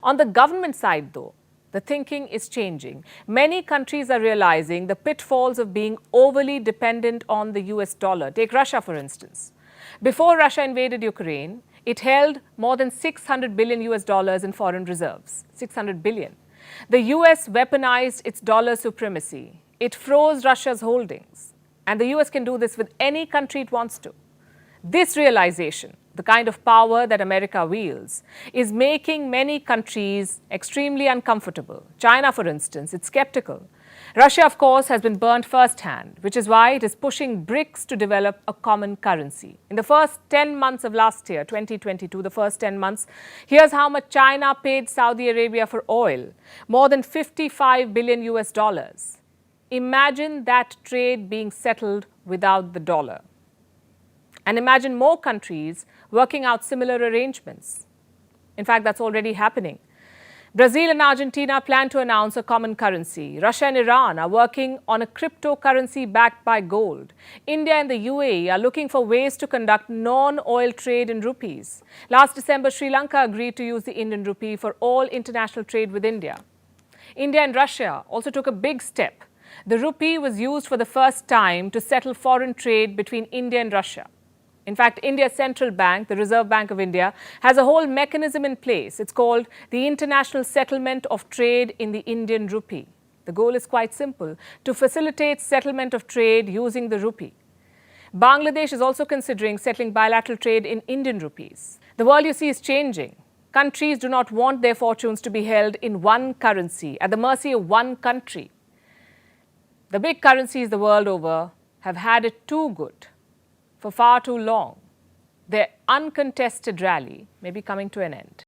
On the government side, though, the thinking is changing. Many countries are realizing the pitfalls of being overly dependent on the US dollar. Take Russia, for instance. Before Russia invaded Ukraine, it held more than 600 billion US dollars in foreign reserves. 600 billion. The US weaponized its dollar supremacy. It froze Russia's holdings. And the US can do this with any country it wants to. This realization, the kind of power that America wields, is making many countries extremely uncomfortable. China, for instance, is skeptical. Russia, of course, has been burnt firsthand, which is why it is pushing BRICS to develop a common currency. In the first 10 months of last year, 2022, the first 10 months, here's how much China paid Saudi Arabia for oil. More than 55 billion US dollars. Imagine that trade being settled without the dollar. And imagine more countries working out similar arrangements. In fact, that's already happening. Brazil and Argentina plan to announce a common currency. Russia and Iran are working on a cryptocurrency backed by gold. India and the UAE are looking for ways to conduct non-oil trade in rupees. Last December, Sri Lanka agreed to use the Indian rupee for all international trade with India. India and Russia also took a big step. The rupee was used for the first time to settle foreign trade between India and Russia. In fact, India's central bank, the Reserve Bank of India, has a whole mechanism in place. It's called the International Settlement of Trade in the Indian Rupee. The goal is quite simple, to facilitate settlement of trade using the rupee. Bangladesh is also considering settling bilateral trade in Indian rupees. The world, you see, is changing. Countries do not want their fortunes to be held in one currency, at the mercy of one country. The big currencies the world over have had it too good for far too long. Their uncontested rally may be coming to an end.